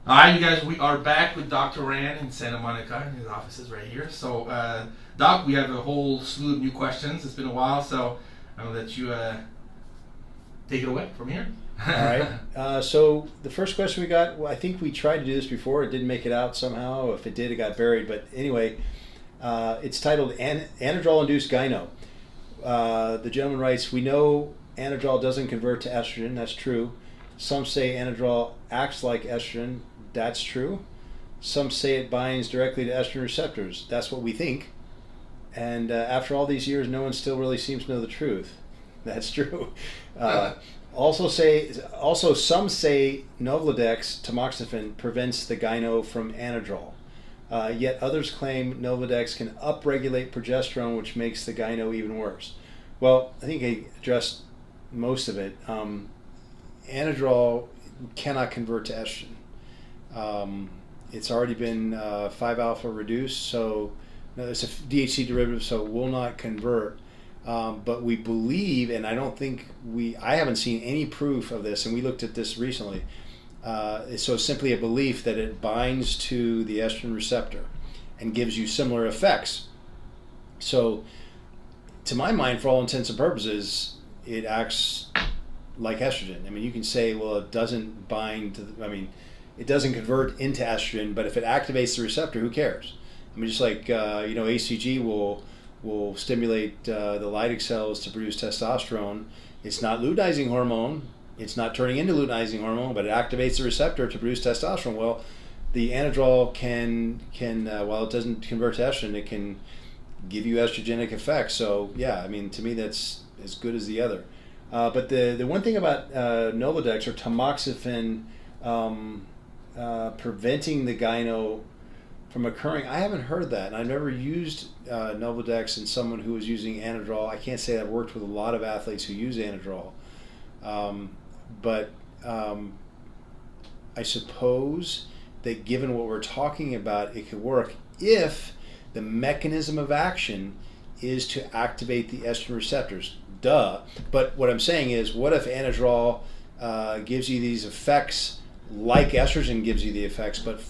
Hi, you guys. We are back with Dr. Rand in Santa Monica, and his office is right here. So, Doc, we have a whole slew of new questions. It's been a while, so I'm going to let you take it away from here. All right. So the first question we got, well, I think we tried to do this before. It didn't make it out somehow. If it did, it got buried. But anyway, it's titled Anadrol-Induced Gyno. The gentleman writes, we know Anadrol doesn't convert to estrogen. That's true. Some say Anadrol acts like estrogen. That's true. Some say it binds directly to estrogen receptors. That's what we think. And after all these years, no one still really seems to know the truth. That's true. Also, some say Nolvadex tamoxifen prevents the gyno from Anadrol. Yet others claim Nolvadex can upregulate progesterone, which makes the gyno even worse. Well, I think I addressed most of it. Anadrol cannot convert to estrogen. It's already been 5-alpha reduced, so it's a DHC derivative, so it will not convert. But we believe, and I haven't seen any proof of this, and we looked at this recently. So it's simply a belief that it binds to the estrogen receptor and gives you similar effects. So, to my mind, for all intents and purposes, it acts like estrogen. I mean, you can say, well, it doesn't bind to it doesn't convert into estrogen, but if it activates the receptor, who cares? I mean, just like, ACG will stimulate the Leydig cells to produce testosterone. It's not luteinizing hormone. It's not turning into luteinizing hormone, but it activates the receptor to produce testosterone. Well, the Anadrol can while it doesn't convert to estrogen, it can give you estrogenic effects. So yeah, I mean, to me, that's as good as the other. But the one thing about Nolvadex or tamoxifen preventing the gyno from occurring, I haven't heard that, and I've never used Nolvadex in someone who was using Anadrol. I can't say I've worked with a lot of athletes who use Anadrol, but I suppose that given what we're talking about, it could work if the mechanism of action is to activate the estrogen receptors. Duh. But what I'm saying is, what if Anadrol gives you these effects like estrogen gives you the effects, but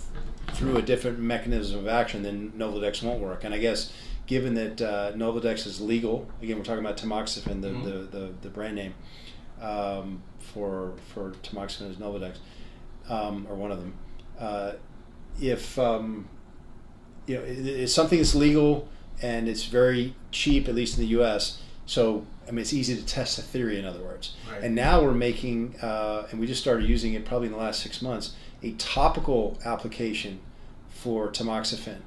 through a different mechanism of action, then Nolvadex won't work. And I guess given that Nolvadex is legal, again, we're talking about tamoxifen, the brand name for tamoxifen is Nolvadex, or one of them. If it's something that's legal and it's very cheap, at least in the U.S., so I mean, it's easy to test a theory, in other words. Right. And now we're making, and we just started using it probably in the last 6 months, a topical application for tamoxifen.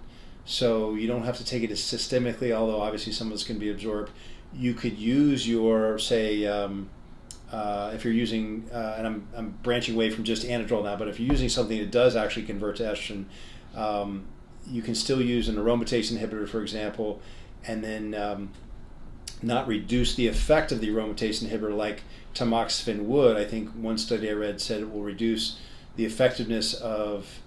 So you don't have to take it as systemically, although obviously some of this can be absorbed. You could use your, say, if you're using, and I'm branching away from just Anadrol now, but if you're using something that does actually convert to estrogen, you can still use an aromatase inhibitor, for example, and then not reduce the effect of the aromatase inhibitor like tamoxifen would. I think one study I read said it will reduce the effectiveness of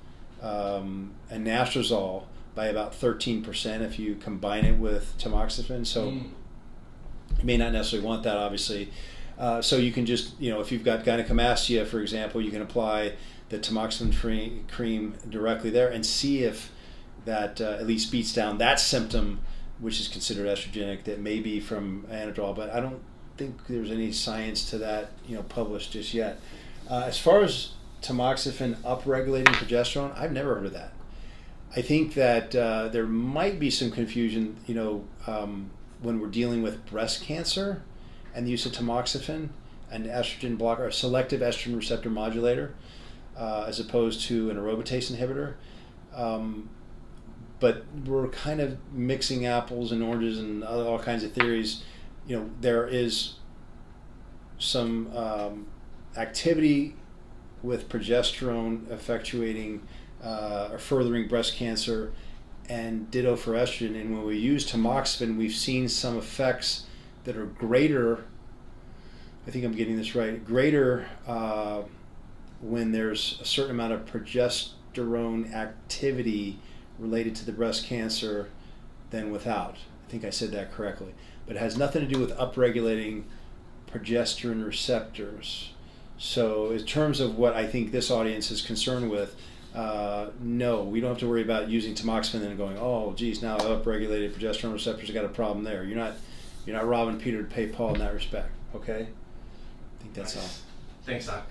anastrozole by about 13% if you combine it with tamoxifen. So you may not necessarily want that, obviously. So you can just, if you've got gynecomastia, for example, you can apply the tamoxifen cream directly there and see if that at least beats down that symptom, which is considered estrogenic, that may be from Anadrol, but I don't think there's any science to that, published just yet. As far as tamoxifen upregulating progesterone, I've never heard of that. I think that there might be some confusion, when we're dealing with breast cancer and the use of tamoxifen, an estrogen blocker, a selective estrogen receptor modulator, as opposed to an aromatase inhibitor. But we're kind of mixing apples and oranges and all kinds of theories. There is some activity with progesterone effectuating or furthering breast cancer, and ditto for estrogen. And when we use tamoxifen, we've seen some effects that are greater, I think I'm getting this right, greater when there's a certain amount of progesterone activity related to the breast cancer than without. I think I said that correctly. But it has nothing to do with upregulating progesterone receptors. So in terms of what I think this audience is concerned with, no, we don't have to worry about using tamoxifen and going, oh, geez, now upregulated progesterone receptors got a problem there. You're not robbing Peter to pay Paul in that respect. Okay, I think that's all. Thanks, Doc.